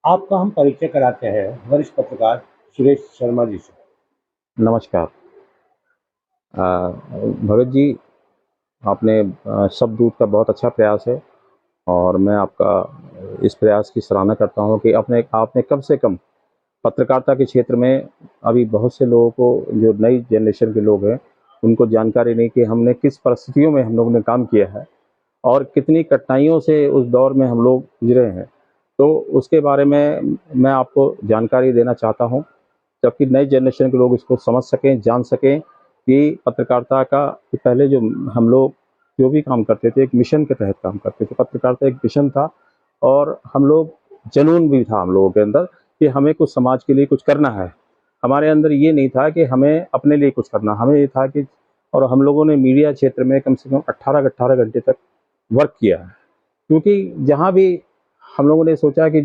आपका हम परिचय कराते हैं वरिष्ठ पत्रकार सुरेश शर्मा जी से। नमस्कार। भगत जी, आपने शब्ददूत का बहुत अच्छा प्रयास है और मैं आपका इस प्रयास की सराहना करता हूँ कि आपने आपने कम से कम पत्रकारिता के क्षेत्र में अभी बहुत से लोगों को, जो नई जनरेशन के लोग हैं, उनको जानकारी नहीं कि हमने किस परिस्थितियों में हम लोगों ने काम किया है और कितनी कठिनाइयों से उस दौर में हम लोग गुजरे हैं। तो उसके बारे में मैं आपको जानकारी देना चाहता हूँ, जबकि नई जनरेशन के लोग इसको समझ सकें, जान सकें कि पत्रकारिता का कि पहले जो हम लोग जो भी काम करते थे, एक मिशन के तहत काम करते थे। पत्रकारिता एक मिशन था और हम लोग जुनून भी था हम लोगों के अंदर कि हमें कुछ समाज के लिए कुछ करना है। हमारे अंदर ये नहीं था कि हमें अपने लिए कुछ करना, हमें ये था कि और हम लोगों ने मीडिया क्षेत्र में कम से कम 18 घंटे तक वर्क किया है। क्योंकि जहाँ भी हम लोगों ने सोचा कि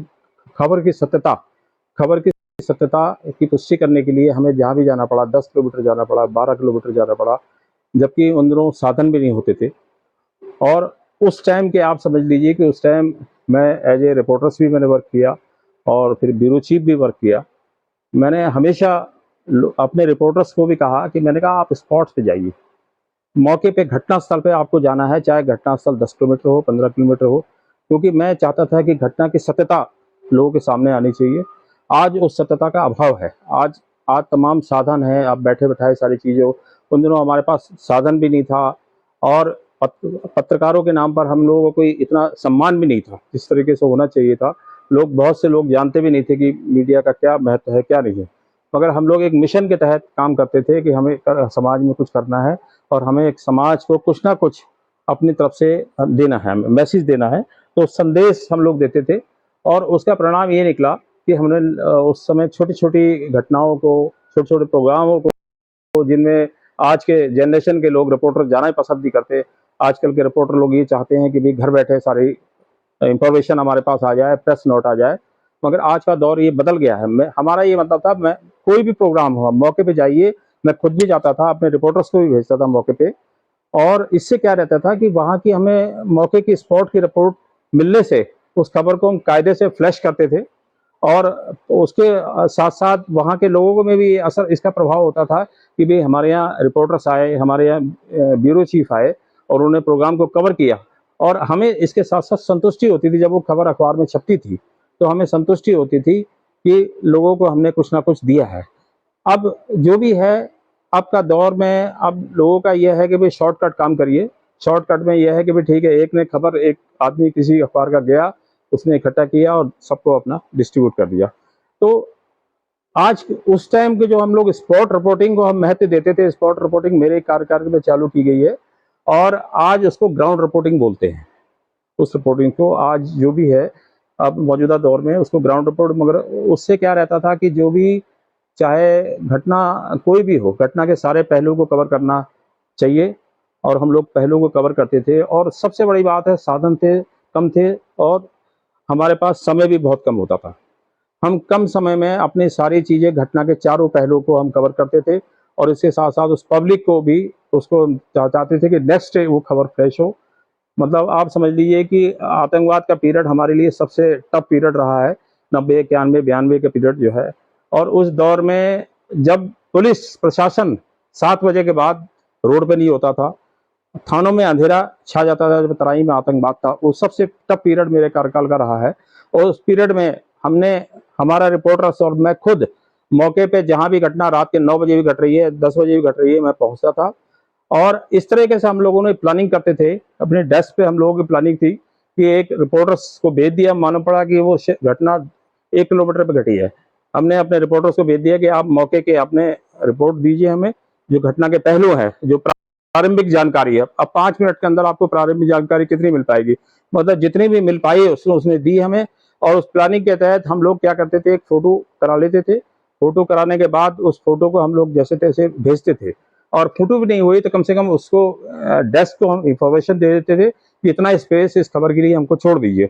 खबर की सत्यता खबर की सत्यता की पुष्टि करने के लिए हमें जहाँ भी जाना पड़ा, 10 किलोमीटर जाना पड़ा, 12 किलोमीटर जाना पड़ा, जबकि उन दिनों साधन भी नहीं होते थे। और उस टाइम के आप समझ लीजिए कि उस टाइम मैं एज ए रिपोर्टर्स भी मैंने वर्क किया और फिर ब्यूरो चीफ भी वर्क किया। मैंने हमेशा अपने रिपोर्टर्स को भी कहा कि मैंने कहा आप स्पॉट पे जाइए, मौके पे घटना स्थल पे आपको जाना है, चाहे घटना स्थल 10 किलोमीटर हो, 15 किलोमीटर हो, क्योंकि मैं चाहता था कि घटना की सत्यता लोगों के सामने आनी चाहिए। आज उस सत्यता का अभाव है। आज आज तमाम साधन है, आप बैठे बैठाए सारी चीज़ें हो। उन दिनों हमारे पास साधन भी नहीं था और पत्रकारों के नाम पर हम लोगों को कोई इतना सम्मान भी नहीं था जिस तरीके से होना चाहिए था। लोग, बहुत से लोग जानते भी नहीं थे कि मीडिया का क्या महत्व है, क्या नहीं है। मगर हम लोग एक मिशन के तहत काम करते थे कि हमें समाज में कुछ करना है और हमें एक समाज को कुछ ना कुछ अपनी तरफ से देना है, मैसेज देना है। तो संदेश हम लोग देते थे और उसका परिणाम ये निकला कि हमने उस समय छोटी छोटी घटनाओं को, छोटे छोटे प्रोग्रामों को, जिनमें आज के जनरेशन के लोग रिपोर्टर जाना ही पसंद नहीं करते। आजकल के रिपोर्टर लोग ये चाहते हैं कि भाई घर बैठे सारी इंफॉर्मेशन हमारे पास आ जाए, प्रेस नोट आ जाए। मगर आज का दौर ये बदल गया है। मैं, हमारा ये मतलब था, मैं कोई भी प्रोग्राम हो मौके पे जाइए, मैं खुद भी जाता था, अपने रिपोर्टर्स को भी भेजता था मौके पे। और इससे क्या रहता था कि वहाँ की हमें मौके की स्पॉट की रिपोर्ट मिलने से उस खबर को हम कायदे से फ्लैश करते थे और उसके साथ साथ वहाँ के लोगों को में भी असर, इसका प्रभाव होता था कि भाई हमारे यहाँ रिपोर्टर्स आए, हमारे यहाँ ब्यूरो चीफ आए और उन्होंने प्रोग्राम को कवर किया और हमें इसके साथ साथ संतुष्टि होती थी। जब वो खबर अखबार में छपती थी तो हमें संतुष्टि होती थी कि लोगों को हमने कुछ ना कुछ दिया है। अब जो भी है, अब का दौर में अब लोगों का यह है कि भाई शॉर्टकट काम करिए। शॉर्टकट में यह है कि भाई ठीक है, एक ने खबर, एक आदमी किसी अखबार का गया, उसने इकट्ठा किया और सबको अपना डिस्ट्रीब्यूट कर दिया। तो आज, उस टाइम के जो हम लोग स्पॉट रिपोर्टिंग को हम महत्व देते थे, स्पॉट रिपोर्टिंग मेरे कार्यकाल में चालू की गई है और आज उसको ग्राउंड रिपोर्टिंग बोलते हैं। उस रिपोर्टिंग को आज जो भी है, अब मौजूदा दौर में उसको ग्राउंड रिपोर्ट। मगर उससे क्या रहता था कि जो भी, चाहे घटना कोई भी हो, घटना के सारे पहलुओं को कवर करना चाहिए और हम लोग पहलुओं को कवर करते थे। और सबसे बड़ी बात है, साधन थे, कम थे और हमारे पास समय भी बहुत कम होता था। हम कम समय में अपनी सारी चीज़ें, घटना के चारों पहलुओं को हम कवर करते थे और इसके साथ साथ उस पब्लिक को भी, उसको चाहते थे कि नेक्स्ट डे वो खबर फ्रेश हो। मतलब आप समझ लीजिए कि आतंकवाद का पीरियड हमारे लिए सबसे टफ पीरियड रहा है, 90, 91, 92 का पीरियड जो है। और उस दौर में जब पुलिस प्रशासन 7 बजे के बाद रोड पे नहीं होता था, थानों में अंधेरा छा जाता था, जब तराई में आतंकवाद था, वो सबसे टफ पीरियड मेरे कार्यकाल का रहा है। और उस पीरियड में हमने, हमारा रिपोर्टर्स और मैं खुद मौके पे, जहां भी घटना रात के 9 बजे भी घट रही है, 10 बजे भी घट रही है, मैं पहुंचता था। और इस तरीके से हम लोगों ने प्लानिंग करते थे। अपने डेस्क पे हम लोगों की प्लानिंग थी कि एक रिपोर्टर्स को भेज दिया, मालूम पड़ा कि वो घटना 1 किलोमीटर पे घटी है। हमने अपने रिपोर्टर्स को भेज दिया कि आप मौके के अपने रिपोर्ट दीजिए हमें, जो घटना के पहलू है, जो प्रारंभिक जानकारी है। अब 5 मिनट के अंदर आपको प्रारंभिक जानकारी कितनी मिल पाएगी, मतलब जितनी भी मिल पाई उसने दी हमें। और उस प्लानिंग के तहत हम लोग क्या करते थे, एक फोटो करा लेते थे। फोटो कराने के बाद उस फोटो को हम लोग जैसे तैसे भेजते थे। और फोटो भी नहीं हुई तो कम से कम उसको डेस्क को हम इंफॉर्मेशन दे देते थे कि इतना स्पेस इस खबर के लिए हमको छोड़ दीजिए।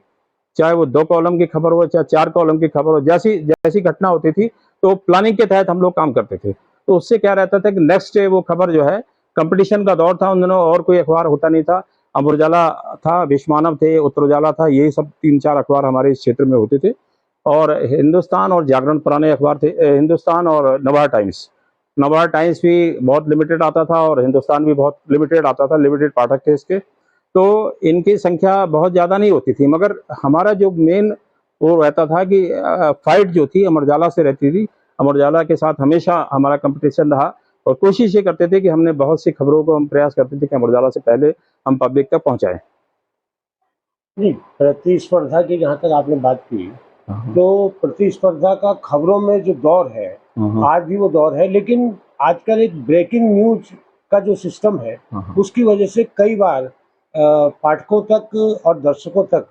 चाहे वो 2 कॉलम की खबर हो, चाहे 4 कॉलम की खबर हो, जैसी जैसी घटना होती थी तो प्लानिंग के तहत हम लोग काम करते थे। तो उससे क्या रहता था कि नेक्स्ट डे वो खबर जो है, कंपटीशन का दौर था उन दिनों, और कोई अखबार होता नहीं था। अमर उजाला था, विश्व मानव थे, उत्तर उजाला था, यही सब 3-4 अखबार हमारे इस क्षेत्र में होते थे। और हिंदुस्तान और जागरण पुराने अखबार थे, हिंदुस्तान और नवभारत टाइम्स भी बहुत लिमिटेड आता था और हिंदुस्तान भी बहुत लिमिटेड आता था, लिमिटेड पाठक थे इसके। तो इनकी संख्या बहुत ज़्यादा नहीं होती थी, मगर हमारा जो मेन वो रहता था कि फाइट जो थी अमर उजाला से रहती थी। अमर उजाला के साथ हमेशा हमारा कंपटीशन रहा और कोशिश ये करते थे कि हमने बहुत सी खबरों को हम प्रयास करते थे कि अमर उजाला से पहले हम पब्लिक तक पहुंचाएं। जी, प्रतिस्पर्धा की जहाँ तक आपने बात की, हाँ, तो प्रतिस्पर्धा का खबरों में जो दौर है, हाँ, आज भी वो दौर है, लेकिन आजकल एक ब्रेकिंग न्यूज़ का जो सिस्टम है, हाँ, उसकी वजह से कई बार पाठकों तक और दर्शकों तक,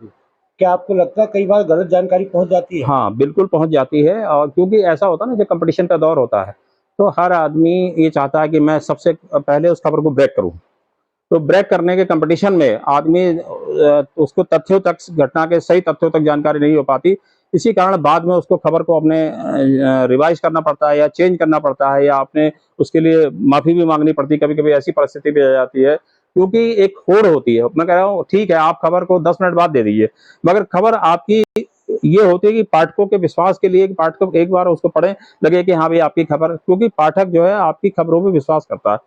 क्या आपको लगता है कई बार गलत जानकारी पहुँच जाती है? हाँ, बिल्कुल पहुंच जाती है। और क्योंकि ऐसा होता है ना, जब कंपटीशन का दौर होता है तो हर आदमी ये चाहता है कि मैं सबसे पहले उस खबर को ब्रेक करूं। तो ब्रेक करने के कंपटीशन में आदमी उसको तथ्यों तक, घटना के सही तथ्यों तक जानकारी नहीं हो पाती। इसी कारण बाद में उसको खबर को अपने रिवाइज करना पड़ता है या चेंज करना पड़ता है, या आपने उसके लिए माफ़ी भी मांगनी पड़ती है। कभी-कभी ऐसी परिस्थिति भी आ जाती है, क्योंकि एक होड़ होती है। मैं कह रहा हूँ ठीक है, आप खबर को 10 मिनट बाद दे दीजिए, मगर खबर आपकी ये होती है कि पाठकों के विश्वास के लिए, कि पाठक एक बार उसको पढ़ें, लगे कि हाँ भाई आपकी खबर, क्योंकि पाठक जो है आपकी खबरों पे विश्वास करता है।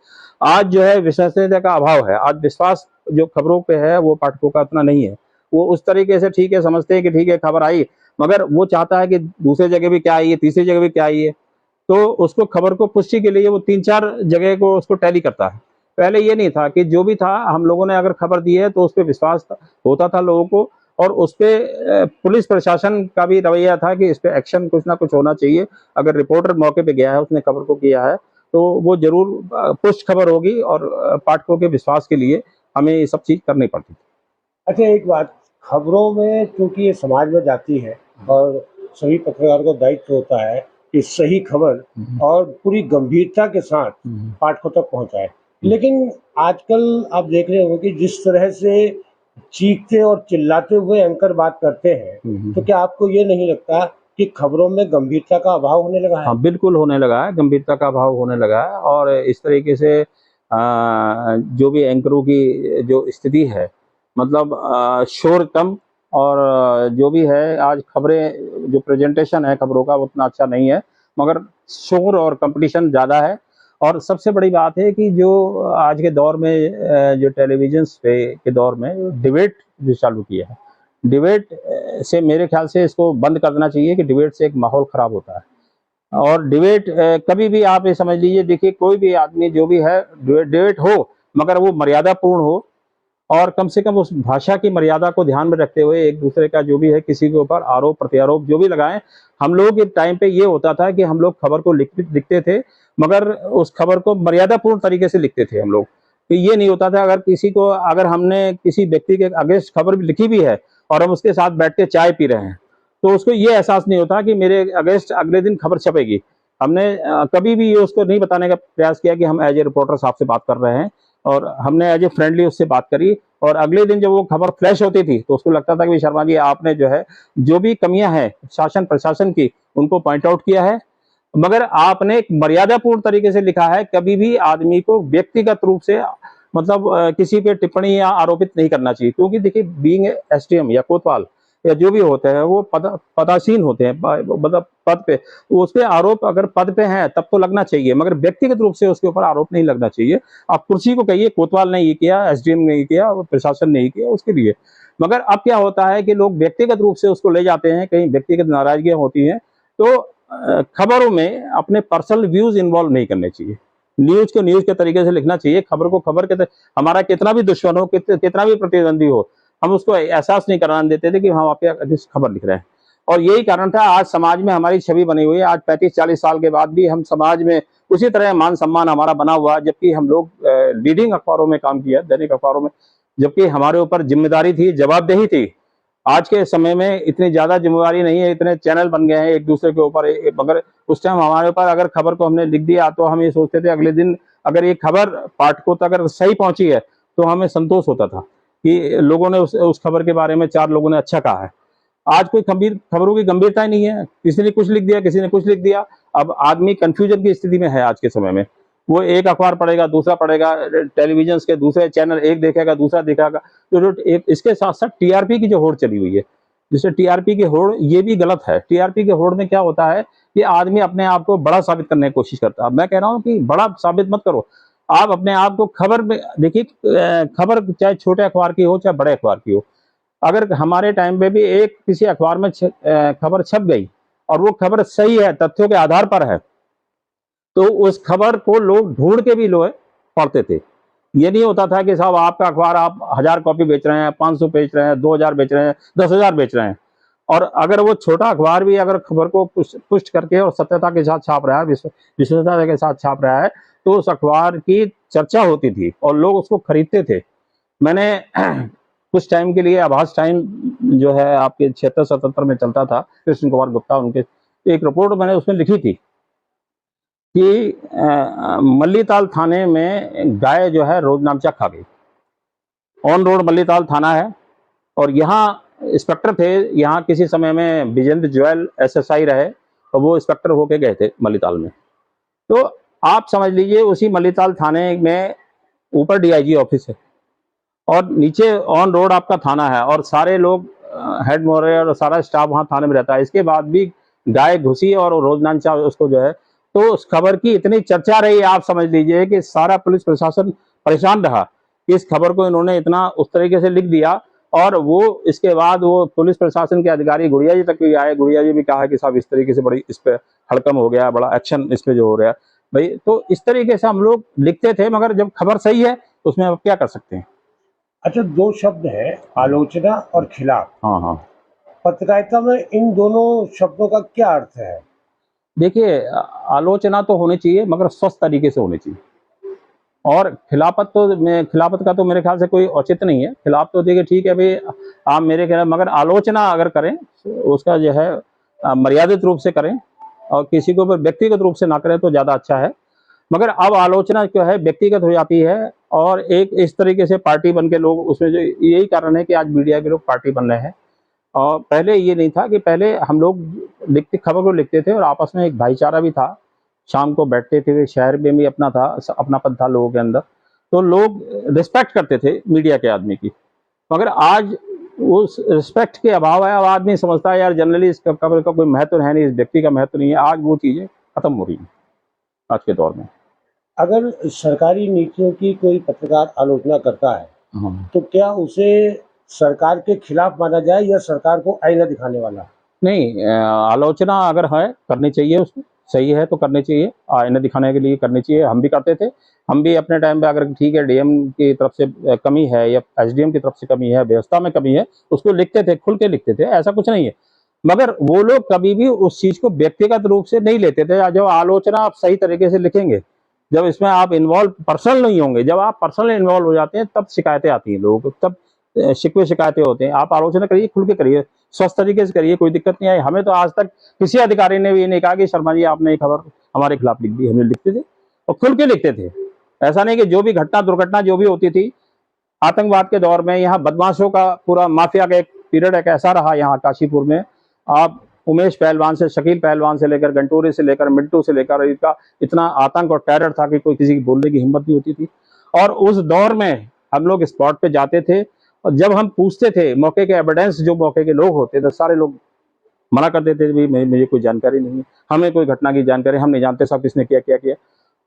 आज जो है विश्वसनीयता का अभाव है। आज विश्वास जो खबरों पे है वो पाठकों का इतना नहीं है। वो उस तरीके से ठीक है समझते हैं कि ठीक है खबर आई, मगर वो चाहता है कि दूसरी जगह भी क्या आई है, तीसरी जगह भी क्या आई है। तो उसको खबर को पुष्टि के लिए वो 3-4 जगह को उसको टैली करता है। पहले ये नहीं था, कि जो भी था हम लोगों ने अगर खबर दी है तो उस पे विश्वास होता था लोगों को, और उस पे पुलिस प्रशासन का भी रवैया था कि इस पे एक्शन कुछ ना कुछ होना चाहिए। अगर रिपोर्टर मौके पे गया है, उसने खबर को किया है, तो वो ज़रूर पुष्ट खबर होगी, और पाठकों के विश्वास के लिए हमें ये सब चीज़ करनी पड़ती थी। अच्छा, एक बात, खबरों में चूँकि ये समाज में जाती है और सभी पत्रकार को दायित्व होता है कि सही खबर और पूरी गंभीरता के साथ पाठकों तक पहुँचाए। लेकिन आजकल आप देख रहे होंगे कि जिस तरह से चीखते और चिल्लाते हुए एंकर बात करते हैं, तो क्या आपको ये नहीं लगता कि खबरों में गंभीरता का अभाव होने लगा है? हाँ, बिल्कुल होने लगा है, गंभीरता का अभाव होने लगा है। और इस तरीके से जो भी एंकरों की जो स्थिति है, मतलब शोर कम, और जो भी है आज खबरें, जो प्रेजेंटेशन है खबरों का, वो उतना अच्छा नहीं है, मगर शोर और कंपटीशन ज़्यादा है। और सबसे बड़ी बात है कि जो आज के दौर में जो टेलीविजन्स पे के दौर में डिबेट जो चालू किया है, डिबेट से मेरे ख्याल से इसको बंद कर देना चाहिए, कि डिबेट से एक माहौल ख़राब होता है। और डिबेट कभी भी आप ये समझ लीजिए, देखिए कोई भी आदमी जो भी है, डिबेट हो, मगर वो मर्यादापूर्ण हो, और कम से कम उस भाषा की मर्यादा को ध्यान में रखते हुए एक दूसरे का जो भी है किसी के ऊपर आरोप प्रत्यारोप जो भी लगाएं। हम लोग के टाइम पे ये होता था कि हम लोग खबर को लिखते थे, मगर उस खबर को मर्यादापूर्ण तरीके से लिखते थे हम लोग। तो ये नहीं होता था, अगर हमने किसी व्यक्ति के अगेंस्ट खबर भी लिखी भी है और हम उसके साथ बैठ के चाय पी रहे हैं, तो उसको ये एहसास नहीं होता कि मेरे अगेंस्ट अगले दिन खबर छपेगी। हमने कभी भी ये उसको नहीं बताने का प्रयास किया कि हम एज ए रिपोर्टर साहब से बात कर रहे हैं, और हमने एज ए फ्रेंडली उससे बात करी। और अगले दिन जब वो खबर फ्लैश होती थी तो उसको लगता था कि शर्मा जी आपने जो है जो भी कमियां हैं शासन प्रशासन की, उनको पॉइंट आउट किया है, मगर आपने एक मर्यादापूर्ण तरीके से लिखा है। कभी भी आदमी को व्यक्तिगत रूप से, मतलब किसी पे टिप्पणी या आरोपित नहीं करना चाहिए, क्योंकि देखिए बीइंग एसडीएम या कोतवाल या जो भी होते हैं वो पदासीन होते हैं, मतलब पद पे, तो उस पे आरोप अगर पद पे हैं तब तो लगना चाहिए, मगर व्यक्तिगत रूप से उसके ऊपर आरोप नहीं लगना चाहिए। आप कुर्सी को कहिए कोतवाल ने ये किया, एसडीएम ने ये किया, प्रशासन ने ये किया, उसके लिए। मगर अब क्या होता है कि लोग व्यक्तिगत रूप से उसको ले जाते हैं, कहीं व्यक्तिगत नाराजगियां होती हैं, तो खबरों में अपने पर्सनल व्यूज इन्वॉल्व नहीं करने चाहिए। न्यूज को न्यूज के तरीके से लिखना चाहिए, खबर को खबर के हमारा कितना भी दुश्मन हो, कितना भी प्रतिद्वंदी हो, हम उसको एहसास नहीं कराने देते थे कि हम आपके अगेंस्ट खबर लिख रहे हैं। और यही कारण था आज समाज में हमारी छवि बनी हुई है। आज 35-40 साल के बाद भी हम समाज में उसी तरह मान सम्मान हमारा बना हुआ, जबकि हम लोग लीडिंग अखबारों में काम किया, दैनिक अखबारों में, जबकि हमारे ऊपर जिम्मेदारी थी, जवाबदेही थी। आज के समय में इतनी ज्यादा जिम्मेदारी नहीं है, इतने चैनल बन गए हैं एक दूसरे के ऊपर, मगर उस टाइम हमारे ऊपर अगर खबर को हमने लिख दिया तो हम ये सोचते थे अगले दिन अगर ये खबर पाठकों तक अगर सही पहुंची है तो हमें संतोष होता था कि लोगों ने उस खबर के बारे में 4 लोगों ने अच्छा कहा है। आज कोई खबरों की गंभीरता ही नहीं है, किसी ने कुछ लिख दिया, किसी ने कुछ लिख दिया। अब आदमी कंफ्यूजन की स्थिति में है आज के समय में। वो एक अखबार पढ़ेगा, दूसरा पढ़ेगा, टेलीविजन के दूसरे चैनल एक देखेगा, दूसरा देखेगा, तो इसके साथ साथ टीआरपी की जो होड़ चली हुई है, जैसे टीआरपी की होड़, ये भी गलत है। टीआरपी की होड़ में क्या होता है कि आदमी अपने आप को बड़ा साबित करने की कोशिश करता है। मैं कह रहा हूँ कि बड़ा साबित मत करो, आप अपने आप को खबर में देखिए, खबर चाहे छोटे अखबार की हो चाहे बड़े अखबार की हो, अगर हमारे टाइम पे भी एक किसी अखबार में खबर छप गई और वो खबर सही है, तथ्यों के आधार पर है, तो उस खबर को लोग ढूंढ के भी लोग पढ़ते थे। ये नहीं होता था कि साहब आपका अखबार आप 1000 कॉपी बेच रहे हैं, 500 बेच रहे हैं, 2000 बेच रहे हैं, 10,000 बेच रहे हैं, और अगर वो छोटा अखबार भी अगर खबर को पुष्ट करके और सत्यता के साथ छाप रहा है, विश्वसनीयता के साथ छाप रहा है, तो उस अखबार की चर्चा होती थी और लोग उसको खरीदते थे। मैंने कुछ टाइम के लिए आभास टाइम जो है आपके 76-77 में चलता था, कृष्ण कुमार गुप्ता, उनके एक रिपोर्ट मैंने उसमें लिखी थी कि मल्लीताल थाने में गाय जो है रोज नामचा खा गई। ऑन रोड मल्लीताल थाना है और यहाँ इंस्पेक्टर थे, यहाँ किसी समय में विजेंद्र जोयल एसएसआई रहे और वो इंस्पेक्टर होके गए थे मल्लीताल में। तो आप समझ लीजिए उसी मल्लीताल थाने में ऊपर डीआईजी ऑफिस है और नीचे ऑन रोड आपका थाना है और सारे लोग हेड मोरे और सारा स्टाफ वहाँ थाने में रहता है। इसके बाद भी गाय घुसी और रोज नामचा उसको जो है, तो उस खबर की इतनी चर्चा रही, आप समझ लीजिए कि सारा पुलिस प्रशासन परेशान रहा कि इस खबर को इन्होंने इतना उस तरीके से लिख दिया। और वो इसके बाद वो पुलिस प्रशासन के अधिकारी गुड़िया जी तक भी आए, गुड़िया जी भी कहा कि साहब इस तरीके से बड़ी इस पे हड़कम हो गया, बड़ा एक्शन इस पे जो हो रहा है भाई। तो इस तरीके से हम लोग लिखते थे, मगर जब खबर सही है तो उसमें आप क्या कर सकते हैं। अच्छा, दो शब्द है, आलोचना और खिलाफ। हाँ हाँ, पत्रकारिता में इन दोनों शब्दों का क्या अर्थ है? देखिए आलोचना तो होनी चाहिए मगर स्वस्थ तरीके से होनी चाहिए, और खिलाफत का तो मेरे ख्याल से कोई औचित्य नहीं है। खिलाफ तो देखिए ठीक है भाई, आप मेरे कह रहे, मगर आलोचना अगर करें उसका जो है मर्यादित रूप से करें और किसी को व्यक्तिगत रूप से ना करें तो ज़्यादा अच्छा है। मगर अब आलोचना जो है व्यक्तिगत हो जाती है और एक इस तरीके से पार्टी बन के लोग उसमें, जो यही कारण है कि आज मीडिया के लोग पार्टी बन रहे हैं। और पहले ये नहीं था, कि पहले हम लोग खबर को लिखते थे और आपस में एक भाईचारा भी था, शाम को बैठते थे, शहर में भी अपना था, अपनापन था लोगों के अंदर, तो लोग रिस्पेक्ट करते थे मीडिया के आदमी की। मगर आज उस रिस्पेक्ट के अभाव है, अब आदमी समझता है यार जनरली इस खबर का कोई महत्व है नहीं, इस व्यक्ति का महत्व नहीं है। आज वो चीज़ें खत्म हो रही हैं आज के दौर में। अगर सरकारी नीतियों की कोई पत्रकार आलोचना करता है, तो क्या उसे सरकार के खिलाफ माना जाए या सरकार को आईना दिखाने वाला? नहीं, आलोचना अगर है करनी चाहिए, उसमें सही है तो करनी चाहिए, आईना दिखाने के लिए करनी चाहिए। हम भी करते थे, हम भी अपने टाइम पे अगर ठीक है डीएम की तरफ से कमी है या एसडीएम की तरफ से कमी है, व्यवस्था में कमी है, उसको लिखते थे, खुल के लिखते थे, ऐसा कुछ नहीं है। मगर वो लोग कभी भी उस चीज को व्यक्तिगत रूप से नहीं लेते थे। जब आलोचना आप सही तरीके से लिखेंगे, जब इसमें आप इन्वॉल्व पर्सनल नहीं होंगे, जब आप पर्सनल इन्वॉल्व हो जाते हैं तब शिकायतें आती हैं लोगों को, तब शिकवे शिकायतें होते हैं। आप आलोचना करिए, खुल के करिए, स्वस्थ तरीके से करिए, कोई दिक्कत नहीं आई। हमें तो आज तक किसी अधिकारी ने भी ये नहीं कहा कि शर्मा जी आपने ये खबर हमारे खिलाफ लिख दी। हमने लिखते थे और खुल के लिखते थे। ऐसा नहीं कि जो भी घटना दुर्घटना जो भी होती थी आतंकवाद के दौर में, यहाँ बदमाशों का पूरा माफिया का एक पीरियड एक ऐसा रहा यहाँ काशीपुर में। आप उमेश पहलवान से, शकील पहलवान से लेकर, गंटोरे से लेकर, मिंटू से लेकर, इसका इतना आतंक और टेरर था कि कोई किसी की बोलने की हिम्मत नहीं होती थी। और उस दौर में हम लोग स्पॉट पे जाते थे और जब हम पूछते थे मौके के एविडेंस, जो मौके के लोग होते थे सारे लोग मना कर देते थे, भाई मुझे कोई जानकारी नहीं है, हमें कोई घटना की जानकारी, हम नहीं जानते सब किसने किया क्या किया।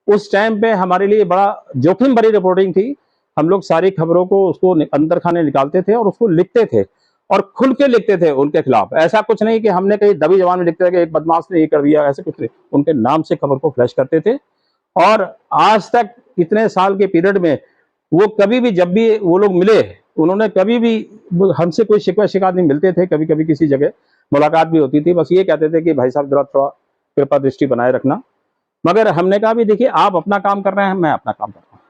उस टाइम पे हमारे लिए बड़ा जोखिम भरी रिपोर्टिंग थी। हम लोग सारी खबरों को उसको अंदर खाने निकालते थे और उसको लिखते थे और खुल के लिखते थे उनके खिलाफ। ऐसा कुछ नहीं कि हमने कहीं दबी जबान में लिखते थे कि एक बदमाश ने ये कर दिया, ऐसे कुछ नहीं। उनके नाम से खबर को फ्लैश करते थे। और आज तक इतने साल के पीरियड में वो कभी भी, जब भी वो लोग मिले, उन्होंने कभी भी हमसे कोई शिकवा शिकायत नहीं, मिलते थे, कभी कभी किसी जगह मुलाकात भी होती थी, बस ये कहते थे कि भाई साहब जरा थोड़ा कृपा दृष्टि बनाए रखना। मगर हमने कहा भी देखिए आप अपना काम कर रहे हैं, मैं अपना काम कर रहा हूँ।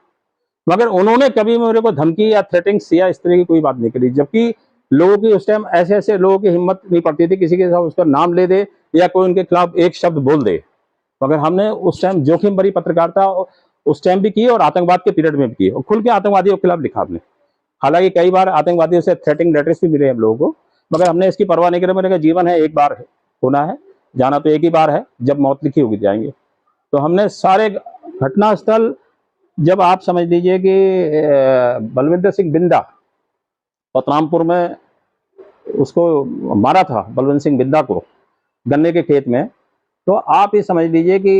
मगर उन्होंने कभी मेरे को धमकी या थ्रेटिंग्स या इस तरह की कोई बात नहीं करी। जबकि लोगों की उस टाइम ऐसे ऐसे लोगों की हिम्मत नहीं पड़ती थी किसी के साथ उसका नाम ले दे या कोई उनके खिलाफ एक शब्द बोल दे। मगर हमने उस टाइम जोखिम भरी पत्रकारिता उस टाइम भी की और आतंकवाद के पीरियड में भी की और खुल के आतंकवादियों के खिलाफ लिखा हमने। हालांकि कई बार आतंकवादियों से थ्रेटिंग लेटर्स भी मिले हम लोगों को, मगर हमने इसकी परवाह नहीं करी। मैंने कहा जीवन है, एक बार होना है, जाना तो एक ही बार है, जब मौत लिखी होगी जाएंगे। तो हमने सारे घटनास्थल, जब आप समझ लीजिए कि बलविंदर सिंह बिंदा पतरामपुर में उसको मारा था बलवंत सिंह बिंदा को गन्ने के खेत में, तो आप ये समझ लीजिए कि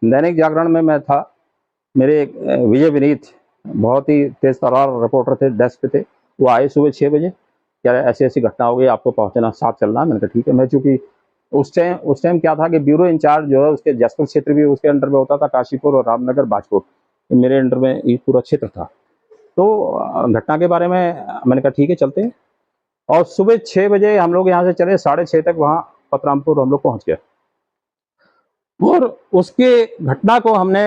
दैनिक जागरण में मैं था, मेरे विजय विनीत बहुत ही तेज तर्रार रिपोर्टर थे, डेस्क पे थे, वो आए सुबह 6 बजे, क्या ऐसी ऐसी घटना हो गई, आपको पहुंचना, साथ चलना। मैंने कहा ठीक है। मैं चूंकि उस टाइम क्या था कि ब्यूरो इंचार्ज जो है उसके जसपुर क्षेत्र भी उसके अंडर में होता था, काशीपुर और रामनगर बाजपुर मेरे अंडर में ये पूरा क्षेत्र था। तो घटना के बारे में मैंने कहा ठीक है चलते हैं, और सुबह 6 बजे हम लोग यहाँ से चले, 6:30 तक वहाँ पतरामपुर हम लोग पहुँच गए। और उसके घटना को हमने,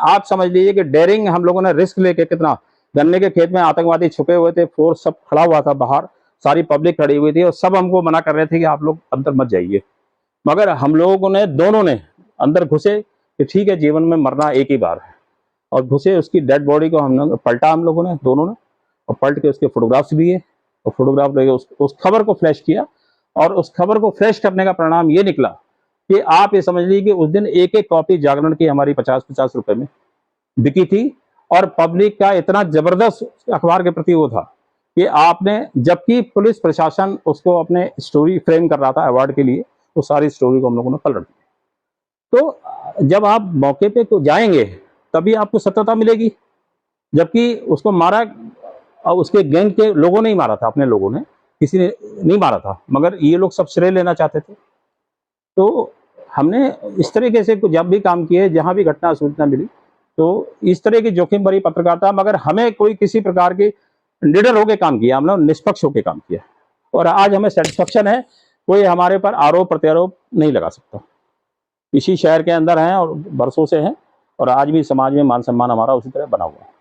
आप समझ लीजिए कि डेयरिंग हम लोगों ने रिस्क लेके, कितना गन्ने के खेत में आतंकवादी छुपे हुए थे, फोर्स सब खड़ा हुआ था बाहर, सारी पब्लिक खड़ी हुई थी और सब हमको मना कर रहे थे कि आप लोग अंदर मत जाइए, मगर हम लोगों ने, दोनों ने अंदर घुसे कि ठीक है जीवन में मरना एक ही बार है, और घुसे। उसकी डेड बॉडी को हम पलटा, हम लोगों ने, दोनों ने, और पलट के उसके फोटोग्राफ्स लिए और फोटोग्राफ लेके उस खबर को फ्लैश किया। और उस खबर को फ्लैश करने का परिणाम ये निकला कि आप ये समझ लीजिए कि उस दिन एक एक कॉपी जागरण की हमारी 50-50 रुपए में बिकी थी। और पब्लिक का इतना जबरदस्त अखबार के प्रति वो था कि आपने, जबकि पुलिस प्रशासन उसको अपने स्टोरी फ्रेम कर रहा था अवार्ड के लिए, वो सारी स्टोरी को हम लोगों ने पलट दी। तो जब आप मौके पे तो जाएंगे तभी आपको सत्यता मिलेगी। जबकि उसको मारा, और उसके गैंग के लोगों ने ही मारा था, अपने लोगों ने, किसी ने नहीं मारा था, मगर ये लोग सब श्रेय लेना चाहते थे। तो हमने इस तरीके से जब भी काम किए, जहां भी घटना सूचना मिली, तो इस तरह की जोखिम भरी पत्रकारिता, मगर हमें कोई किसी प्रकार की, निडर होकर काम किया, हम लोग निष्पक्ष होकर काम किया, और आज हमें सेटिस्फेक्शन है, कोई हमारे पर आरोप प्रत्यारोप नहीं लगा सकता। इसी शहर के अंदर हैं और बरसों से हैं, और आज भी समाज में मान सम्मान हमारा उसी तरह बना हुआ है।